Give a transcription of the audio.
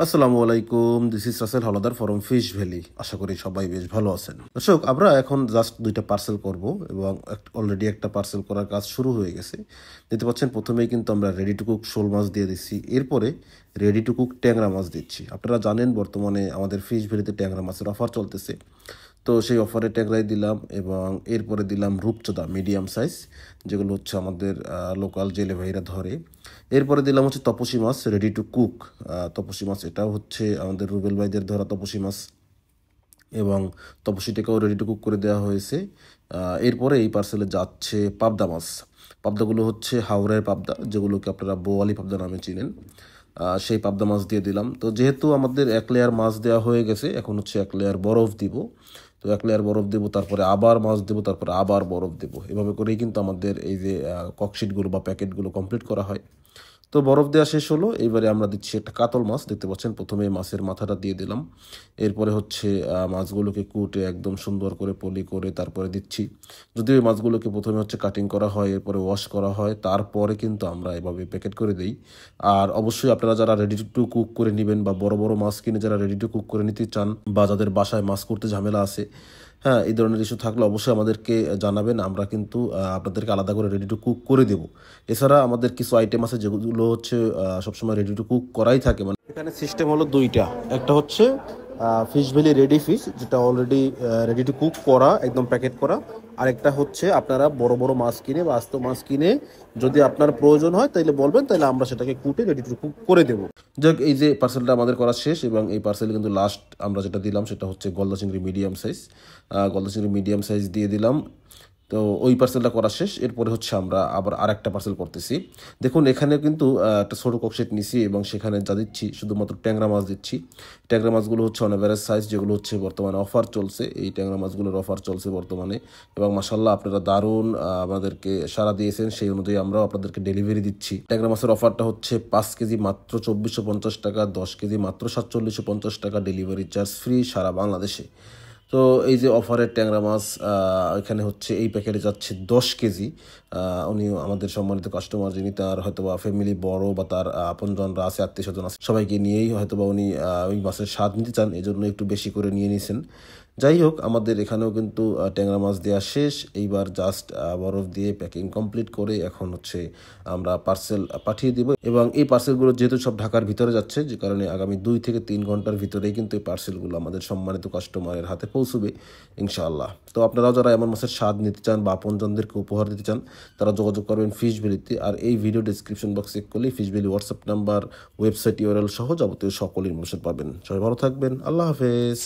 আসসালামু আলাইকুম, this is Rasel Haldar from Fish Valley. আশা করি সবাই বেশ ভালো আছেন। দর্শক, আমরা এখন জাস্ট দুইটা পার্সেল করব এবং অলরেডি একটা পার্সেল করার কাজ শুরু হয়ে গেছে। দেখতে পাচ্ছেন, প্রথমেই কিন্তু আমরা রেডি টু কুক শোল মাছ দিয়ে দিচ্ছি, এরপরে রেডি টু কুক ট্যাংরা মাছ দিচ্ছি। আপনারা জানেন বর্তমানে আমাদের ফিশ ভ্যালিতে ট্যাংরা মাছের অফার চলতেছে, তো সেই অফারে ট্যাংরাই দিলাম এবং এরপরে দিলাম রূপচাঁদা মিডিয়াম সাইজ, যেগুলো হচ্ছে আমাদের লোকাল জেলে ভাইরা ধরে। এরপরে দিলাম হচ্ছে তপসী মাছ রেডি টু কুক। তপসী মাছ এটাও হচ্ছে আমাদের রুবেল ভাইদের ধরা তপসী মাছ, এবং তপসীটাকেও রেডি টু কুক করে দেওয়া হয়েছে। এরপরে এই পার্সেলে যাচ্ছে পাবদা মাছ। পাবদাগুলো হচ্ছে হাওড়ের পাবদা, যেগুলোকে আপনারা বোয়ালি পাবদা নামে চিনেন। সেই পাবদা মাছ দিয়ে দিলাম। তো যেহেতু আমাদের এক লেয়ার মাছ দেওয়া হয়ে গেছে, এখন হচ্ছে এক লেয়ার বরফ দিব। তো এক লেয়ার বরফ দেবো, তারপরে আবার মাছ দেবো, তারপরে আবার বরফ দেবো। এভাবে করেই কিন্তু আমাদের এই যে ককশিটগুলো বা প্যাকেটগুলো কমপ্লিট করা হয়। তো বরফ দেওয়া শেষ হলো, এইবারে আমরা দিচ্ছি একটা কাতল মাছ। দেখতে পাচ্ছেন, প্রথমে মাছের মাথাটা দিয়ে দিলাম। এরপরে হচ্ছে মাছগুলোকে কুটে একদম সুন্দর করে পলি করে তারপরে দিচ্ছি। যদিও এই মাছগুলোকে প্রথমে হচ্ছে কাটিং করা হয়, এরপরে ওয়াশ করা হয়, তারপরে কিন্তু আমরা এভাবে প্যাকেট করে দিই। আর অবশ্যই আপনারা যারা রেডি টু কুক করে নেবেন বা বড় বড় মাছ কিনে যারা রেডি টু কুক করে নিতে চান, বা যাদের বাসায় মাছ করতে ঝামেলা আছে, হ্যাঁ, এই ধরনের ইস্যু থাকলে অবশ্যই আমাদেরকে জানাবেন। আমরা কিন্তু আপনাদেরকে আলাদা করে রেডি টু কুক করে দেবো। এছাড়া আমাদের কিছু আইটেম আছে যেগুলো হচ্ছে সবসময় রেডি টু কুক করাই থাকে। মানে এখানে সিস্টেম হলো দুইটা। একটা হচ্ছে ফিশ ভ্যালি রেডি ফিশ, যেটা অলরেডি রেডি টু কুক করা, একদম প্যাকেট করা। আরেকটা হচ্ছে আপনারা বড় বড় মাছ কিনে বা আস্ত মাছ কিনে যদি আপনার প্রয়োজন হয় তাহলে বলবেন, তাহলে আমরা সেটাকে কুটে রেডি টু কুক করে দেবো। যাক, এই যে পার্সেলটা আমাদের করা শেষ, এবং এই পার্সেল কিন্তু লাস্ট আমরা যেটা দিলাম সেটা হচ্ছে গলদা চিংড়ি মিডিয়াম সাইজ। গলদা চিংড়ি মিডিয়াম সাইজ দিয়ে দিলাম। তো ওই পার্সেলটা করা শেষ। এরপরে হচ্ছে আমরা আবার আরেকটা পার্সেল করতেছি। দেখুন, এখানে কিন্তু একটা ছোটো ককশেট নিছি এবং সেখানে যা দিচ্ছি শুধুমাত্র ট্যাংরা মাছ দিচ্ছি। ট্যাংরা মাছগুলো হচ্ছে অন অ্যাভারেজ সাইজ, যেগুলো হচ্ছে বর্তমানে অফার চলছে। এই ট্যাংরা মাছগুলোর অফার চলছে বর্তমানে, এবং মাসাল্লাহ আপনারা দারুণ আমাদেরকে সাড়া দিয়েছেন, সেই অনুযায়ী আমরাও আপনাদেরকে ডেলিভারি দিচ্ছি। ট্যাংরা মাছের অফারটা হচ্ছে 5 কেজি মাত্র 2450 টাকা, 10 কেজি মাত্র 4750 টাকা, ডেলিভারি চার্জ ফ্রি সারা বাংলাদেশে। তো এই যে অফারের ট্যাংরা মাছ, এখানে হচ্ছে এই প্যাকেটে যাচ্ছে 10 কেজি। উনি আমাদের সম্মানিত কাস্টমার, যিনি তার হয়তো বা ফ্যামিলি বড় বা তার আপনজনরা আছে, আত্মীয় স্বজন আছে, সবাইকে নিয়েই হয়তো বা উনি ওই মাছের স্বাদ নিতে চান, এই জন্য একটু বেশি করে নিয়ে নিয়েছেন। যাই হোক, আমাদের এখানেও কিন্তু ট্যাংরা মাছ দেওয়া শেষ। এইবার জাস্ট বরফ দিয়ে প্যাকিং কমপ্লিট করে এখন হচ্ছে আমরা পার্সেল পাঠিয়ে দিব। এবং এই পার্সেলগুলো যেহেতু সব ঢাকার ভিতরে যাচ্ছে, যে কারণে আগামী 2 থেকে 3 ঘন্টার ভিতরেই কিন্তু এই পার্সেলগুলো আমাদের সম্মানিত কাস্টমারের হাতে পৌঁছবে ইনশাআল্লাহ। তো আপনারাও যারা এমন মাছের স্বাদ নিতে চান বা আপনজনদেরকে উপহার দিতে চান, তারা যোগাযোগ করবেন ফিশ ভ্যালিতে। আর এই ভিডিও ডিসক্রিপশন বক্স চেক করলেই fish valley WhatsApp number, website URL সহ যাবতীয় সকল ইনফরমেশন পাবেন। সবাই ভালো থাকবেন। আল্লাহ হাফেজ।